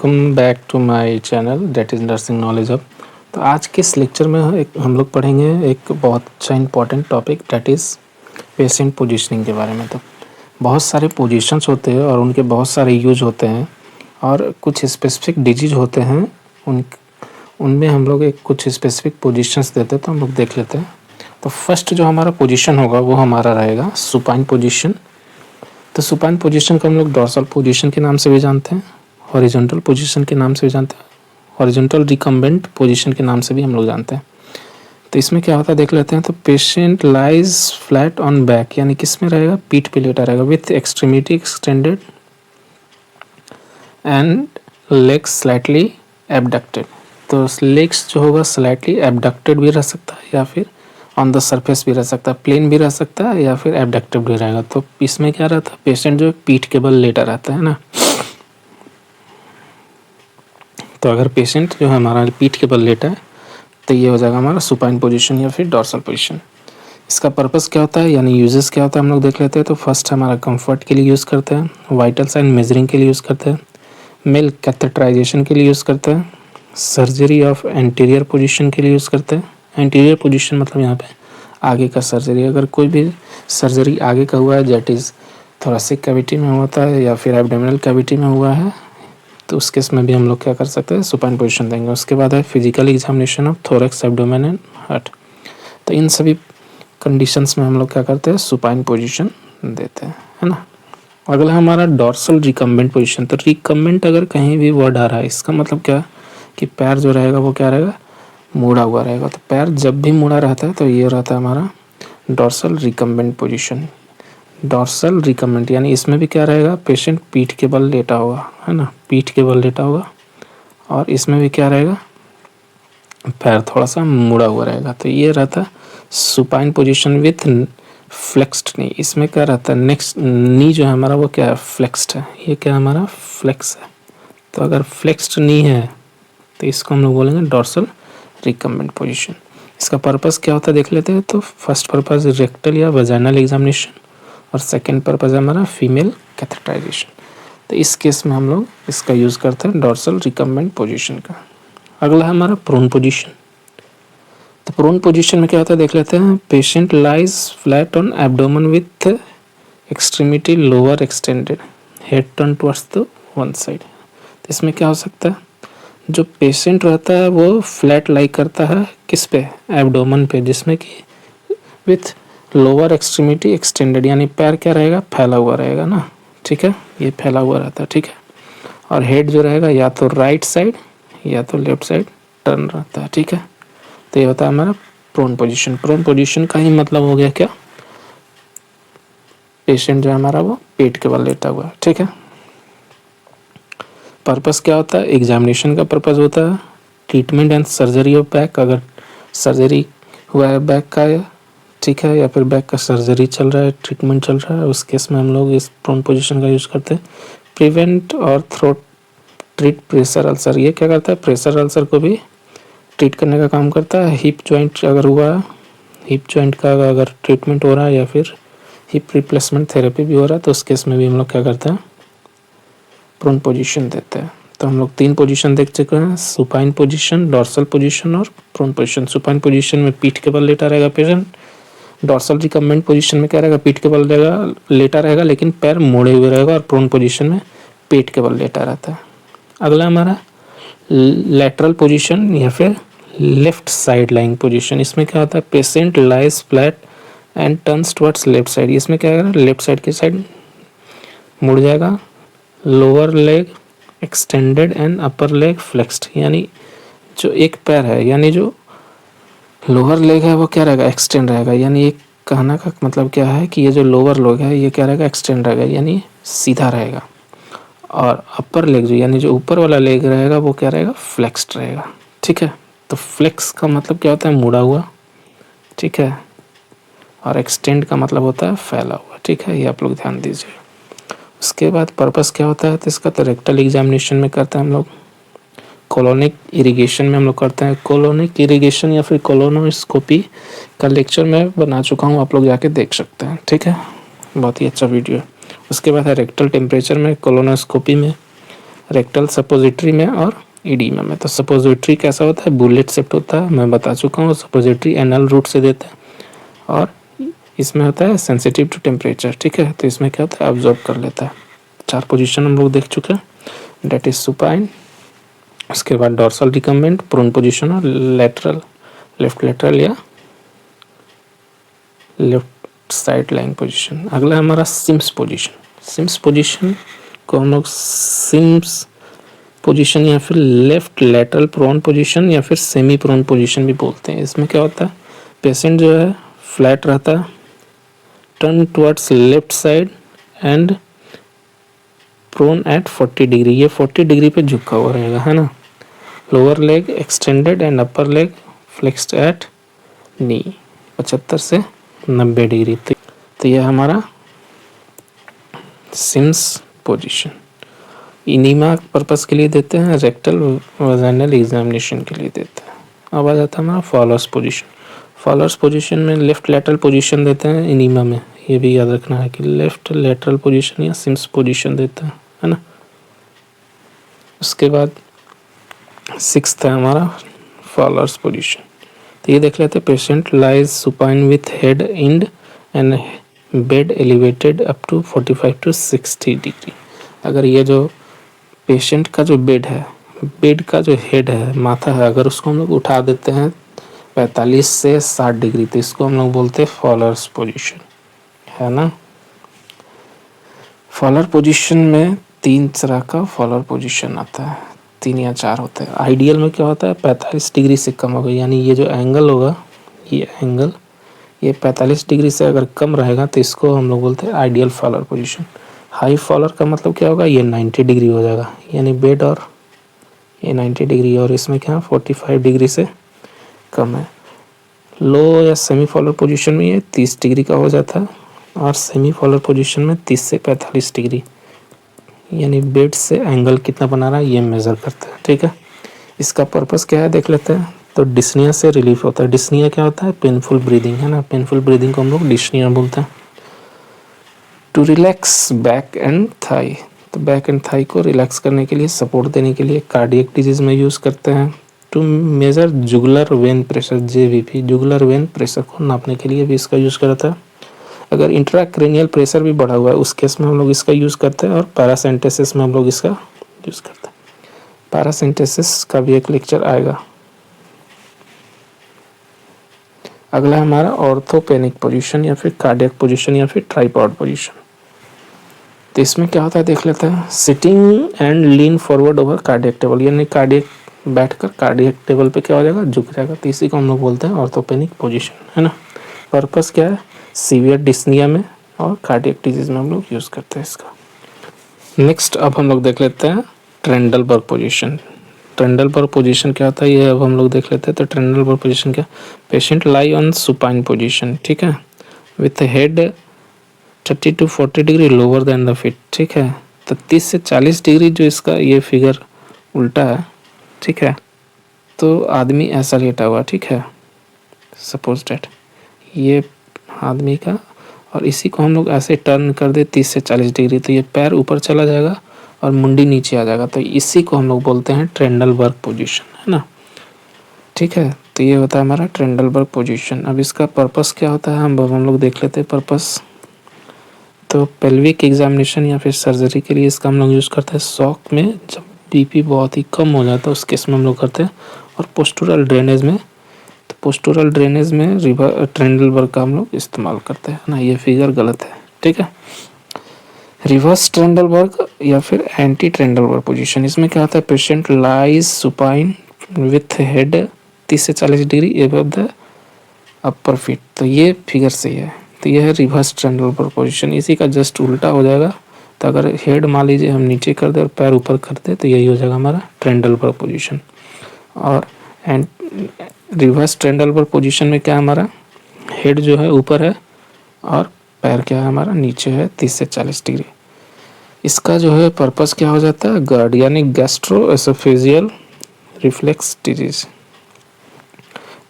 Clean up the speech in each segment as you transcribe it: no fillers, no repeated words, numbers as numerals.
Welcome back to my channel that is nursing knowledge hub. तो आज के इस लेक्चर में हम लोग पढ़ेंगे एक बहुत अच्छा important topic that is patient positioning के बारे में। तो बहुत सारे पोजीशंस होते हैं और उनके बहुत सारे यूज होते हैं और कुछ स्पेसिफिक डिजीज होते हैं उनमें हम लोग एक कुछ स्पेसिफिक पोजीशंस देते हैं। तो हम लोग देख लेते हैं। तो फर्स्ट जो हमारा पोजीशन होगा वो हमारा रहेगा सुपाइन पोजीशन। तो सुपाइन पोजीशन को हम लोग डॉर्सल पोजीशन के नाम से भी जानते हैं, हॉरिजॉन्टल पोजीशन के नाम से भी जानते हैं, हॉरिजॉन्टल रिकम्बेंट पोजीशन के नाम से भी हम लोग जानते हैं। तो इसमें क्या होता है देख लेते हैं। तो patient lies flat on back, यानी किस में रहेगा, पीठ पे लेटा रहेगा, with extremity extended and legs slightly abducted. तो लेग्स जो होगा स्लाइटली एबडक्टेड भी रह सकता है या फिर ऑन द सरफेस भी रह सकता है, प्लेन भी रह सकता है या फिर एबडक्टेड भी रहेगा। तो इसमें क्या रहता है, पेशेंट जो पीठ के बल लेटा रहता है ना। तो अगर पेशेंट जो है हमारा पीठ के बल लेटा है तो ये हो जाएगा हमारा सुपाइन पोजीशन या फिर डॉर्सल पोजीशन। इसका पर्पस क्या होता है यानी यूजेस क्या होता है हम लोग देख लेते हैं। तो फर्स्ट हमारा कंफर्ट के लिए यूज़ करते हैं, वाइटल साइन मेजरिंग के लिए यूज़ करते हैं, मेल कैथेटराइजेशन के लिए यूज़ करते हैं, सर्जरी ऑफ एंटीरियर पोजीशन के लिए यूज़ करते हैं। एंटीरियर पोजीशन मतलब यहाँ पे आगे का सर्जरी, अगर कोई भी सर्जरी आगे का हुआ है दैट इज़ थोरेसिक कैविटी में होता है या फिर एब्डोमिनल कैविटी में हुआ है तो उस केस में भी हम लोग क्या कर सकते हैं, सुपाइन पोजीशन देंगे। उसके बाद है physical examination of thorax, abdomen and heart. तो इन सभी कंडीशंस में हम लोग क्या करते हैं, सुपाइन पोजीशन देते हैं, है ना। अगला हमारा डॉर्सल रिकम्बेंट पोजीशन। तो रिकम्बेंट अगर कहीं भी वर्ड आ रहा है इसका मतलब क्या कि पैर जो रहेगा वो क्या रहेगा, मुड़ा हुआ रहेगा। तो पैर जब भी मुड़ा रहता है तो ये रहता है हमारा dorsal recumbent position. Dorsal recumbent यानी इसमें भी क्या रहेगा, पेशेंट पीठ के बल लेटा होगा, है ना, पीठ के बल लेटा होगा और इसमें भी क्या रहेगा, पैर थोड़ा सा मुड़ा हुआ रहेगा। तो ये रहता है सुपाइन पोजीशन विथ फ्लेक्स्ड नी। इसमें क्या रहता है, नेक्स्ट नी जो है हमारा वो क्या है, फ्लेक्स्ड है। ये क्या हमारा फ्लेक्स है। तो अगर फ्लेक्स्ड नी है तो इसको हम लोग बोलेंगे डॉर्सल रिकम्बेंट पोजीशन। इसका पर्पस क्या होता है देख लेते हैं। तो फर्स्ट पर्पस रेक्टल या वजाइनल एग्जामिनेशन और सेकेंड पर्पस है हमारा फीमेल कैथेटराइजेशन। तो इस केस में हम लोग इसका यूज़ करते हैं डॉर्सल रिकम्बेंट पोजीशन का। अगला है हमारा प्रोन पोजीशन। तो प्रोन पोजीशन में क्या होता है देख लेते हैं। Patient lies flat on abdomen with extremity lower extended, head turn towards the one side. तो इसमें क्या हो सकता है, जो पेशेंट रहता है वो फ्लैट लाई करता है किस पे, एब्डोमेन पे, जिसमें कि विथ लोअर एक्सट्रीमिटी एक्सटेंडेड, यानी पैर क्या रहेगा, फैला हुआ रहेगा ना, ठीक है, ये फैला हुआ रहता है, ठीक है। और हेड जो रहेगा या तो राइट साइड या तो लेफ्ट साइड टर्न रहता है, ठीक है। तो ये होता है हमारा प्रोन पोजीशन। प्रोन पोजीशन का ही मतलब हो गया क्या, पेशेंट जो है हमारा वो पेट के बल लेटा हुआ है, ठीक है। पर्पस क्या होता है, एग्जामिनेशन का पर्पस होता है, treatment and surgery of back, अगर सर्जरी हुआ है बैक का, ठीक है, या फिर बैक का सर्जरी चल रहा है, ट्रीटमेंट चल रहा है, उस केस में हम लोग इस प्रोन पोजीशन का यूज़ करते हैं। प्रिवेंट और थ्रोट ट्रीट प्रेशर अल्सर, ये क्या करता है, प्रेशर अल्सर को भी ट्रीट करने का काम करता है। हिप जॉइंट अगर हुआ है, हिप जॉइंट का अगर ट्रीटमेंट हो रहा है या फिर हिप रिप्लेसमेंट थेरेपी भी हो रहा है तो उस केस में भी हम लोग क्या करते हैं, प्रोन पोजीशन देते हैं। तो हम लोग 3 पोजीशन देख चुके हैं, सुपाइन पोजीशन, डॉर्सल पोजीशन और प्रोन पोजीशन। सुपाइन पोजीशन में पीठ के बल लेटा रहेगा पेशेंट, डॉर्सल रिकम्बेंट पोजीशन में क्या रहेगा, पीठ के बल लेटा रहेगा लेकिन पैर मोड़े हुए रहेगा, और प्रोन पोजीशन में पेट के बल लेटा रहता है। अगला हमारा लैटरल पोजीशन या फिर लेफ्ट साइड लाइंग पोजीशन। इसमें क्या होता है, patient lies flat and turns towards left side. इसमें क्या है, लेफ्ट साइड की साइड मुड़ जाएगा, lower leg extended and upper leg flexed, यानी जो एक पैर है यानी जो लोअर लेग है वो क्या रहेगा, एक्सटेंड रहेगा। यानी एक कहना का मतलब क्या है कि ये जो लोअर लेग है ये क्या रहेगा, एक्सटेंड रहेगा यानी सीधा रहेगा, और अपर लेग जो यानी जो ऊपर वाला लेग रहेगा वो क्या रहेगा, फ्लेक्स्ड रहेगा, ठीक है। तो फ्लेक्स का मतलब क्या होता है, मुड़ा हुआ, ठीक है, और एक्सटेंड का मतलब होता है फैला हुआ, ठीक है, ये आप लोग ध्यान दीजिए। उसके बाद पर्पस क्या होता है, तो इसका तो रेक्टल एग्जामिनेशन में करते हैं हम लोग, कोलोनिक इरिगेशन में हम लोग करते हैं। कोलोनिक इरिगेशन या फिर कोलोनोस्कोपी का लेक्चर मैं बना चुका हूँ, आप लोग जाके देख सकते हैं, ठीक है, बहुत ही अच्छा वीडियो है। उसके बाद है रेक्टल टेम्परेचर में, कोलोनोस्कोपी में रेक्टल सपोजिटरी में और इडीमा में। तो सपोजिटरी कैसा होता है, बुलेट शेप्ड होता है, मैं बता चुका हूँ। सपोजिटरी एनल रूट से देते हैं और इसमें होता है सेंसिटिव टू टेम्परेचर, ठीक है। तो इसमें क्या होता है, ऑब्जॉर्व कर लेता है। 4 पोजीशन हम लोग देख चुके हैं, डेट इज सुपाइन, उसके बाद डॉर्सल रिकम्बेंट, प्रोन पोजीशन और लेटरल, लेफ्ट लेटरल या लेफ्ट साइड लाइंग पोजीशन। अगला हमारा सिम्स पोजीशन। सिम्स पोजीशन को हम लोग सिम्स पोजीशन या फिर लेफ्ट लेटरल प्रोन पोजीशन या फिर सेमी प्रोन पोजीशन भी बोलते हैं। इसमें क्या होता है, पेशेंट जो है फ्लैट रहता है, turn towards left side and prone at 40 degree. ये 40 डिग्री पे झुका हुआ रहेगा, है ना। Lower leg extended and upper leg flexed at knee, 75 से 90 डिग्री। तो यह हमारा सिम्स पोजीशन। इनीमा पर्पस के लिए देते हैं, रेक्टल वजाइनल एग्जामिनेशन के लिए देते हैं। अब आ जाता है हमारा फॉलोअर्स पोजीशन। फॉलोअर्स पोजीशन में लेफ्ट लेटरल पोजीशन देते हैं इनीमा में, ये भी याद रखना है कि लेफ्ट लेटरल पोजीशन या सिम्स पोजीशन देते हैं, है ना। उसके बाद 6th है हमारा फॉलोअर्स पोजीशन। तो ये देख लेते हैं, patient lies supine with head end and bed elevated up to 45 to 60 degree. अगर ये जो पेशेंट का जो बेड है, बेड का जो हेड है, माथा है, अगर उसको हम लोग उठा देते हैं 45 से 60 डिग्री, तो इसको हम लोग बोलते हैं फॉलोअर्स पोजीशन, है ना। फॉलोअर पोजीशन में 3 तरह का फॉलोअर पोजीशन आता है, 3 या 4 होते हैं। आइडियल में क्या होता है, 45 डिग्री से कम होगा, यानी ये जो एंगल होगा, ये एंगल ये 45 डिग्री से अगर कम रहेगा तो इसको हम लोग बोलते हैं ideal follower position. High follower का मतलब क्या होगा, ये 90 डिग्री हो जाएगा, यानी बेड और ये 90 डिग्री और इसमें क्या 45 डिग्री से कम है। लो या सेमी फॉलोअर पोजीशन में ये 30 डिग्री का हो जाता है और सेमी फॉलोअर पोजीशन में 30 से 45 डिग्री, यानी बेड से एंगल कितना बना रहा है ये मेज़र करते हैं, ठीक है। इसका पर्पस क्या है देख लेते हैं। तो डिस्निया से रिलीफ होता है। डिस्निया क्या होता है, पेनफुल ब्रीदिंग, है ना। पेनफुल ब्रीदिंग को हम लोग डिस्निया बोलते हैं। To relax back and thigh, तो बैक एंड थाई को रिलैक्स करने के लिए, सपोर्ट देने के लिए कार्डियक डिजीज में यूज़ करते हैं। To measure jugular vein pressure, JVP, jugular vein pressure को नापने के लिए भी इसका यूज़ करता है। अगर इंट्राक्रेनियल प्रेशर भी बढ़ा हुआ है उस केस में हम लोग इसका यूज़ करते हैं। और पैरासेंटेसिस में हम लोग इसका यूज़ करते हैं। पैरासेंटेसिस का भी एक लेक्चर आएगा। अगला हमारा ऑर्थोपेनिक पोजीशन या फिर कार्डियक पोजीशन या फिर ट्राइपॉड पोजीशन। तो इसमें क्या होता है देख लेते हैं। Sitting and lean forward over cardiac table, यानी कार्डियक बैठकर कार्डियक टेबल पे क्या हो जाएगा, झुक जाएगा। तो इसी को हम लोग बोलते हैं ऑर्थोपेनिक पोजीशन, है ना। पर्पस क्या है, सीवियर डिस्निया में और कार्डियक डिजीज में हम लोग यूज़ करते हैं इसका। नेक्स्ट अब हम लोग देख लेते हैं ट्रेंडलबर्ग पोजीशन। ट्रेंडलबर्ग पोजीशन क्या होता है ये अब हम लोग देख लेते हैं। तो ट्रेंडलबर्ग पोजीशन क्या, patient lie on supine position, ठीक है, with head 30 to 40 degree lower than the feet, ठीक है। तो 30 से 40 डिग्री जो इसका ये फिगर उल्टा है, ठीक है। तो आदमी ऐसा लेटा हुआ, ठीक है, सपोज डेट ये आदमी का, और इसी को हम लोग ऐसे टर्न कर दे 30 से 40 डिग्री, तो ये पैर ऊपर चला जाएगा और मुंडी नीचे आ जाएगा। तो इसी को हम लोग बोलते हैं ट्रेंडलबर्ग पोजीशन, है ना, ठीक है। तो ये होता है हमारा ट्रेंडलबर्ग पोजीशन। अब इसका पर्पस क्या होता है हम लोग देख लेते हैं पर्पस। तो पेल्विक एग्जामिनेशन या फिर सर्जरी के लिए इसका हम लोग यूज़ करते हैं। शॉक में जब BP बहुत ही कम हो जाता है उस केस में हम लोग करते हैं। और पोस्टूरल ड्रेनेज में, तो पोस्टूरल ड्रेनेज में ट्रेंडलबर्ग का हम लोग इस्तेमाल करते हैं ना। ये फिगर गलत है, ठीक है। रिवर्स ट्रेंडलबर्ग या फिर एंटी ट्रेंडलबर्ग पोजीशन, इसमें क्या होता है, patient lies supine with head 30 से 40 degree above the upper feet. तो ये फिगर सही है। तो यह है रिवर्स ट्रेंडलबर्ग पोजीशन। इसी का जस्ट उल्टा हो जाएगा। तो अगर हेड मान लीजिए हम नीचे कर दे और पैर ऊपर कर दे तो यही हो जाएगा हमारा ट्रेंडलबर्ग पोजीशन। और रिवर्स ट्रेंडलबर्ग पोजीशन में क्या हमारा हेड जो है ऊपर है और पैर क्या है हमारा नीचे है 30 से 40 डिग्री। इसका जो है पर्पस क्या हो जाता है, GERD यानी गैस्ट्रोएसोफेजियल रिफ्लेक्स डिजीज।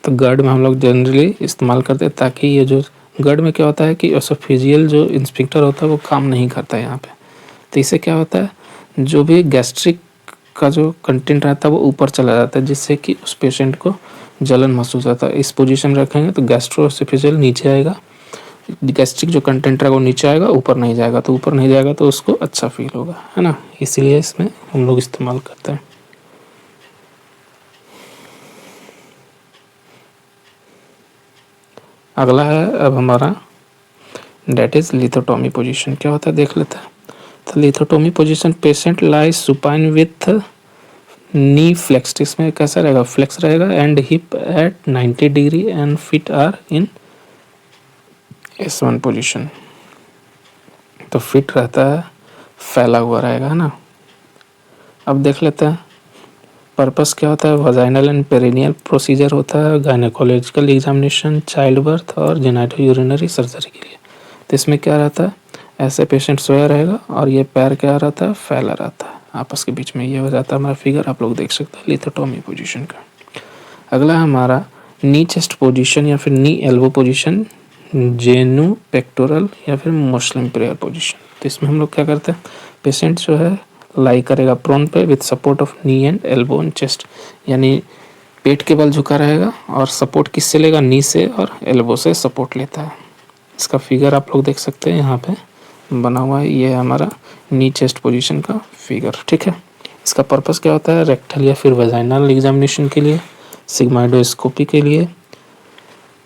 तो GERD में हम लोग जनरली इस्तेमाल करते हैं ताकि ये जो GERD में क्या होता है कि एसोफेजियल जो इंस्पेक्टर होता है वो काम नहीं करता है यहाँ पे। तो इससे क्या होता है, जो भी गैस्ट्रिक का जो कंटेंट रहता है वो ऊपर चला जाता है, जिससे कि उस पेशेंट को जलन महसूस होता है। इस पोजीशन में रखेंगे तो गैस्ट्रोएसोफेजियल नीचे आएगा, गैस्ट्रिक जो कंटेंट रहेगा वो नीचे आएगा, ऊपर नहीं जाएगा। तो ऊपर नहीं जाएगा तो उसको अच्छा फील होगा, है ना, इसीलिए इसमें हम लोग इस्तेमाल करते हैं। अगला है अब हमारा डेट इज लिथोटोमी पोजीशन। क्या होता है देख लेते हैं। तो lithotomy position, patient lies supine with knee flexed. इसमें कैसा रहेगा, फ्लेक्स रहेगा and hip at 90 degree and feet are in S1 position. तो फिट रहता है, फैला हुआ रहेगा, है ना। अब देख लेते हैं पर्पस क्या होता है। वजाइनल एंड पेरिनियल प्रोसीजर होता है, गायनेकोलॉजिकल एग्जामिनेशन, चाइल्ड बर्थ और जेनाइटो यूरिनरी सर्जरी के लिए। तो इसमें क्या रहता है, ऐसे पेशेंट सोया रहेगा और ये पैर क्या रहता है, फैला रहता है आपस के बीच में। ये हो जाता है हमारा फिगर, आप लोग देख सकते हैं लिथोटोमी पोजीशन का। अगला है हमारा नी चेस्ट पोजीशन या फिर नी एल्बो पोजीशन, जेनु पेक्टोरल या फिर मुस्लिम प्रेयर पोजीशन। तो इसमें हम लोग क्या करते हैं, पेशेंट जो है लाई करेगा प्रोन पे with support of knee and elbow and chest, यानी पेट के बल झुका रहेगा और सपोर्ट किससे लेगा, नी से और एल्बो से सपोर्ट लेता है। इसका फिगर आप लोग देख सकते हैं यहाँ पे बना हुआ है, ये है हमारा नी चेस्ट पोजीशन का फिगर, ठीक है। इसका पर्पस क्या होता है, रेक्टल या फिर वेजाइनल एग्जामिनेशन के लिए, सिग्माइडोस्कोपी के लिए,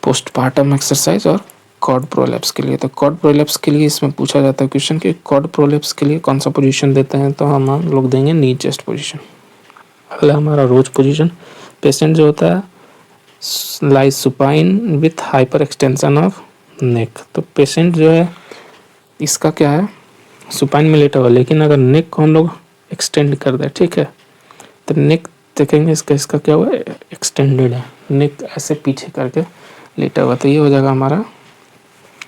पोस्टपार्टम एक्सरसाइज और कॉर्ड प्रोलैप्स के लिए। तो कॉर्ड प्रोलैप्स के लिए इसमें पूछा जाता है क्वेश्चन कि कॉर्ड प्रोलैप्स के लिए कौन सा पोजीशन देते हैं, तो हम लोग देंगे नी चेस्ट पोजीशन। अगला हमारा रोज पोजीशन, पेशेंट जो होता है lies supine with hyper extension of neck. तो पेशेंट जो है इसका क्या है, सुपाइन में लेटा हुआ, लेकिन अगर नेक को हम लोग एक्सटेंड कर दें, ठीक है, तो नेक देखेंगे इसका क्या हुआ, एक्सटेंडेड है, नेक ऐसे पीछे करके लेटा हुआ। तो ये हो जाएगा हमारा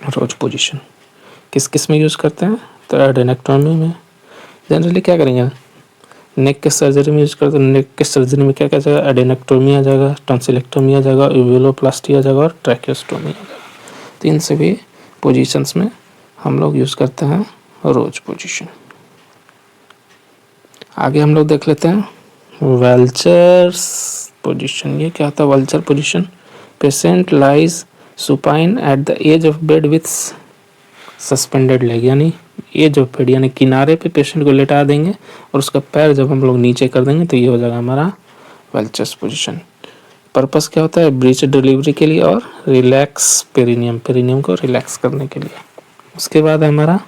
रोज पोजीशन। किस किस में यूज़ करते हैं, तो एडेनेक्टोमी में जनरली क्या करेंगे, नेक के सर्जरी में यूज़ करते हैं। नेक के सर्जरी में क्या क्या जाएगा, एडेनेक्टोमी आ जाएगा, टॉन्सिलेक्टोमी आ जाएगा, यूवेलोप्लास्टी आ जाएगा और ट्रैकियोस्टोमी आ जाएगा। तो इन सभी पोजीशंस में हम लोग यूज़ करते हैं रोज पोजीशन। आगे हम लोग देख लेते हैं वेल्चर्स पोजीशन। ये क्या होता है, Walcher position, patient lies supine at the edge of bed with suspended leg, यानी एज ऑफ बेड यानी किनारे पे पेशेंट को लेटा देंगे और उसका पैर जब हम लोग नीचे कर देंगे तो ये हो जाएगा हमारा वेल्चर्स पोजीशन। पर्पस क्या होता है, ब्रीच डिलीवरी के लिए और रिलैक्स पेरिनियम को रिलैक्स करने के लिए। उसके बाद हमारा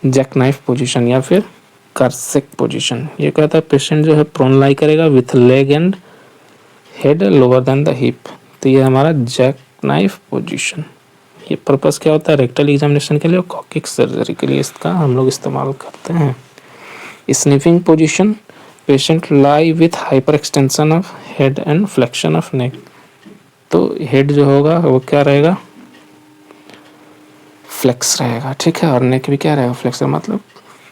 जैक नाइफ पोजीशन या फिर कार्सेक पोजीशन। ये क्या होता है, पेशेंट जो है प्रोन लाई करेगा with leg and head lower than the hip. तो ये हमारा जैक नाइफ पोजीशन। ये पर्पस क्या होता है, रेक्टल एग्जामिनेशन के लिए और कॉकिक सर्जरी के लिए इसका हम लोग इस्तेमाल करते हैं। Sniffing position, patient lie with hyper extension of head and flexion of neck. तो हेड जो होगा वो क्या रहेगा, फ्लेक्स रहेगा, ठीक है, और नेक भी क्या रहेगा, फ्लेक्स, मतलब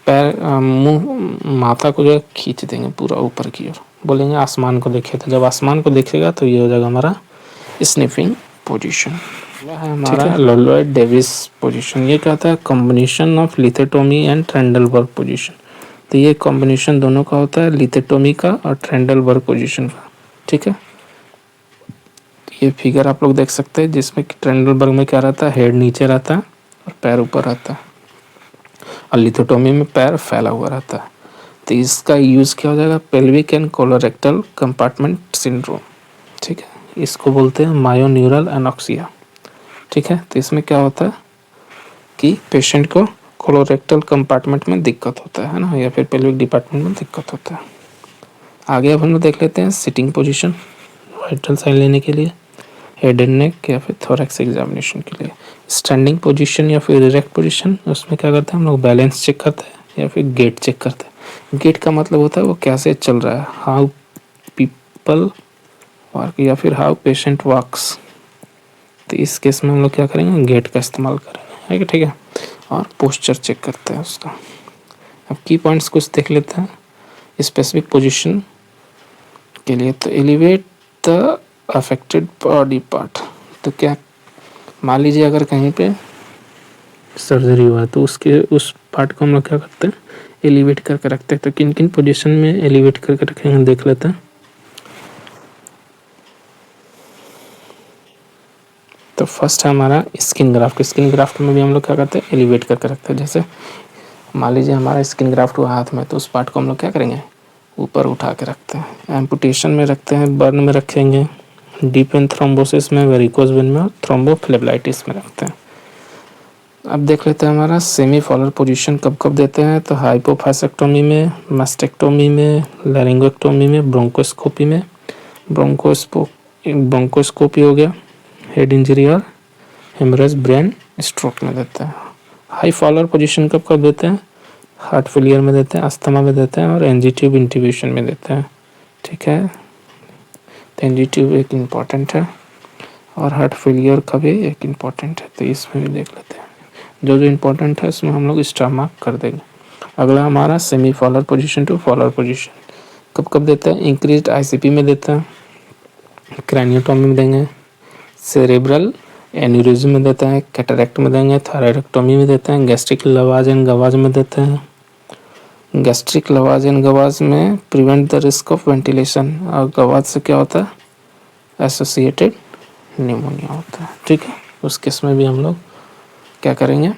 पैर मुंह माथा को जो है खींच देंगे पूरा ऊपर की ओर, बोलेंगे आसमान को देखे। तो जब आसमान को देखेगा तो ये हो जाएगा हमारा स्निफिंग पोजीशन। है हमारा लोलॉयड डेविस पोजीशन। ये क्या होता है, combination of lithotomy and Trendelenburg position. तो ये कॉम्बिनेशन दोनों का होता है, लिथोटोमी का और ट्रेंडलबर्ग पोजीशन का, ठीक है। ये फिगर आप लोग देख सकते हैं जिसमें कि ट्रेंडलबर्ग में क्या रहता है, हेड नीचे रहता है और पैर ऊपर रहता है, और लिथोटोमी में पैर फैला हुआ रहता है। तो इसका यूज़ क्या हो जाएगा, pelvic and colorectal compartment syndrome, ठीक है, इसको बोलते हैं मायोन्यूरल एनॉक्सिया, ठीक है। तो इसमें क्या होता है कि पेशेंट को कोलोरेक्टल कंपार्टमेंट में दिक्कत होता है ना, या फिर पेल्विक डिपार्टमेंट में दिक्कत होता है। आगे अब हम लोग देख लेते हैं सिटिंग पोजीशन, वाइटल साइन लेने के लिए, हेड एंड नेक या फिर थोरैक्स एग्जामिनेशन के लिए। स्टैंडिंग पोजीशन या फिर इरेक्ट पोजीशन, उसमें क्या करते हैं हम लोग, बैलेंस चेक करते हैं या फिर गेट चेक करते हैं। गेट का मतलब होता है वो कैसे चल रहा है, हाउ पीपल वर्क या फिर हाउ पेशेंट वॉक्स। तो इस केस में हम लोग क्या करेंगे, गेट का इस्तेमाल करेंगे, ठीक है। और पोस्चर चेक करते हैं उसका। अब की पॉइंट्स कुछ देख लेते हैं स्पेसिफिक पोजीशन के लिए। तो elevate the affected body part. तो क्या, मान लीजिए अगर कहीं पे सर्जरी हुआ तो उसके उस पार्ट को हम लोग क्या करते हैं, एलिवेट करके रखते हैं। तो किन किन पोजीशन में एलिवेट करके रखेंगे देख लेते हैं। तो फर्स्ट है हमारा स्किन ग्राफ्ट। स्किन ग्राफ्ट में भी हम लोग क्या करते हैं, एलिवेट करके रखते हैं। जैसे मान लीजिए हमारा स्किन ग्राफ्ट हुआ हाथ में, तो उस पार्ट को हम लोग क्या करेंगे, ऊपर उठा के रखते हैं। एम्पुटेशन में रखते हैं, बर्न में रखेंगे, डीप वेन थ्रोम्बोसिस में, वेरिकोज वेन में और थ्रोम्बोफ्लेबलाइटिस में रखते हैं। अब देख लेते हैं हमारा सेमी फॉलर पोजीशन कब कब देते हैं। तो हाइपोफाइसेक्टोमी में, मास्टेक्टोमी में, लैरिंगोक्टोमी में, ब्रोंकोस्कोपी में। ब्रोंकोस्कोपी हो गया, हेड इंजरी और हेमरेज ब्रेन स्ट्रोक में देते हैं। हाई फॉलर पोजीशन कब कब देते हैं, हार्ट फेलियर में देते हैं, अस्थमा में देते हैं और एनजी ट्यूब इंट्यूबेशन में देते हैं। ठीक है, तो एनजी ट्यूब एक इम्पॉर्टेंट है और हार्ट फेलियर का भी एक इम्पॉर्टेंट है, तो इसमें भी देख लेते हैं। जो जो इम्पोर्टेंट है उसमें हम लोग स्टार मार्क कर देंगे। अगला हमारा semi Fowler position to Fowler position कब कब देते हैं, इंक्रीज्ड आईसीपी में देते हैं, क्रैनियोटॉमी में देंगे, सेरेब्रल एन्यूरिज्म में देते हैं, कैटरेक्ट में देंगे, थायराइडेक्टोमी में देते हैं, गैस्ट्रिक लवाज एंड गवाज में देते हैं। गैस्ट्रिक लवाज एंड गवाज में prevent the risk of ventilation, और गवाज से क्या होता है, एसोसिएटेड निमोनिया होता है। ठीक है, उस केस में भी हम लोग क्या करेंगे,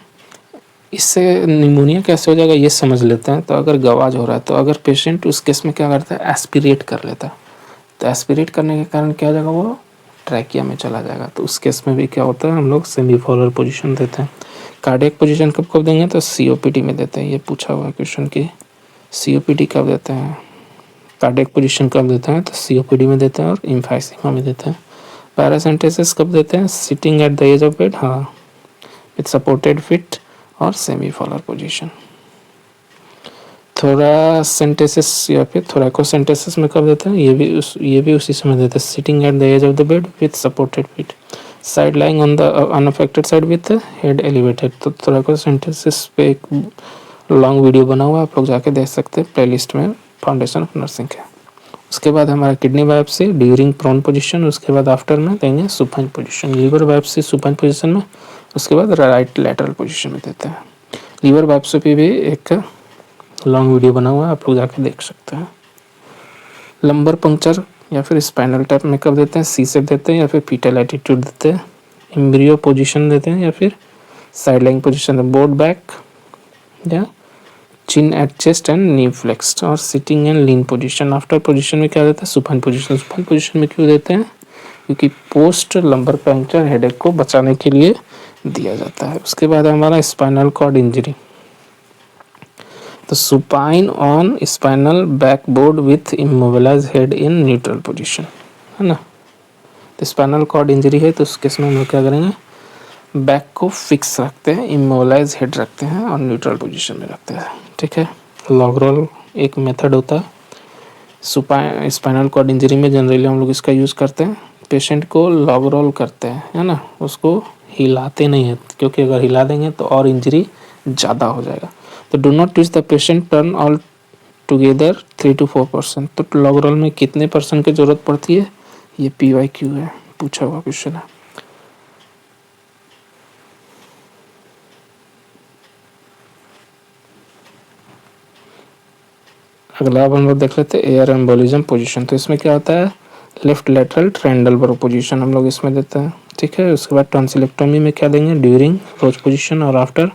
इससे निमोनिया कैसे हो जाएगा ये समझ लेते हैं। तो अगर गवाज हो रहा है तो अगर पेशेंट उस केस में क्या करता है, एस्पिरेट कर लेता है। तो एस्पिरेट करने के कारण क्या हो जाएगा, वो ट्रैकिया में चला जाएगा। तो उस केस में भी क्या होता है, हम लोग सेमी फॉलर पोजीशन देते हैं। कार्डियक पोजीशन कब कब देंगे, तो सीओपीडी में देते हैं। ये पूछा हुआ है क्वेश्चन की सीओपीडी कब देते हैं, कार्डियक पोजीशन कब देते हैं, तो सीओपीडी में देते हैं और एम्फाइसीमा में देते हैं। पैरासेंटेसिस कब देते हैं, sitting at the edge of bed, हाँ, विथ सपोर्टेड फिट और सेमी फॉलर पोजीशन। थोरासेंटेसिस या फिर थोरैकोसेंटेसिस में कब देते हैं, ये भी उसी समय देते हैं, sitting at the edge of the bed with supported feet, side lying on the unaffected side with head elevated. तो थोरैकोसेंटेसिस पे एक लॉन्ग वीडियो बना हुआ है, आप लोग जाके देख सकते हैं, प्लेलिस्ट में फाउंडेशन ऑफ नर्सिंग है। उसके बाद हमारा kidney biopsy during prone position, उसके बाद आफ्टर में देंगे supine position. Liver biopsy supine position में, उसके बाद राइट लैटरल पोजीशन में देते हैं। लीवर बायोप्सी पे भी एक लॉन्ग वीडियो बना हुआ है, आप लोग जाके देख सकते हैं। लंबर पंक्चर या फिर स्पाइनल टैप में कब देते हैं, सी सेप देते हैं या फिर पीटल एटीट्यूड देते हैं, एम्ब्रियो पोजीशन देते हैं या फिर side lying position, board back या chin at chest and knee flexed और sitting and lean position. After position में क्या देता है, सुपाइन पोजीशन। सुपाइन पोजीशन में क्यों देते हैं, क्योंकि पोस्ट लंबर पंक्चर हेडेक को बचाने के लिए दिया जाता है। उसके बाद हमारा स्पाइनल कॉर्ड इंजरी, तो supine on spinal backboard with immobilise head in neutral position, है ना। तो स्पाइनल कॉर्ड इंजरी है तो उस केस में हम लोग क्या करेंगे, बैक को फिक्स रखते हैं, इमोबिलाइज हेड रखते हैं और न्यूट्रल पोजीशन में रखते हैं। ठीक है, लॉग रोल एक मेथड होता है। स्पाइनल कॉर्ड इंजरी में जनरली हम लोग इसका यूज़ करते हैं, पेशेंट को लॉग रोल करते हैं, है ना, उसको हिलाते नहीं हैं, क्योंकि अगर हिला देंगे तो और इंजरी ज़्यादा हो जाएगा। तो do not twist the patient, turn all together 3 to 4%। तो लॉग रोल में कितने % की ज़रूरत पड़ती है, ये PYQ है, पूछा हुआ क्वेश्चन है। अगला अब हम लोग देख लेते हैं एयर एम्बोलिज्म पोजीशन। तो इसमें क्या होता है, लेफ्ट लेटरल ट्रायंगल पोजीशन हम लोग इसमें देते हैं। ठीक है, उसके बाद टॉन्सिलेक्टोमी में क्या देंगे, ड्यूरिंग रोज पोजीशन और आफ्टर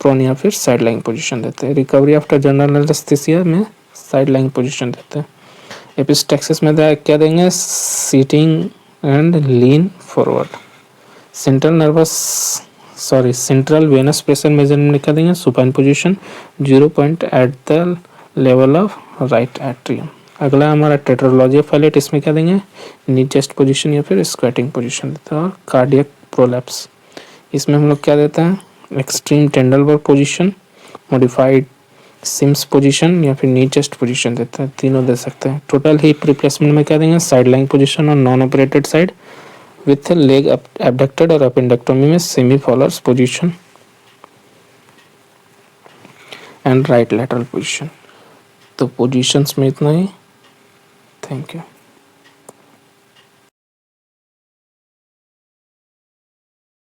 प्रोन या फिर साइड लाइन पोजीशन देते हैं। रिकवरी आफ्टर जनरल एनेस्थीसिया में साइड लाइन पोजीशन देते हैं। एपिस्टैक्सिस में क्या देंगे, sitting and lean forward. Central venous pressure measurement में क्या देंगे, supine position, 0 point at the level of right atrium. अगला हमारा टेट्रोलॉजी ऑफ फाइलेट, इसमें क्या देंगे, नी चेस्ट पोजीशन या फिर स्क्वाटिंग पोजीशन देते हैं। और कार्डियक प्रोलैप्स, इसमें हम लोग क्या देते हैं, extreme Trendelenburg position, modified Sims position या फिर नी चेस्ट पोजीशन देते हैं, तीनों दे सकते हैं। टोटल हिप रिप्लेसमेंट में क्या देंगे, साइड लाइन पोजीशन और non operated side with leg abducted और अपेंडेक्टोमी में semi फॉलर्स position and right lateral position. तो पोजीशंस में इतना ही। Thank you.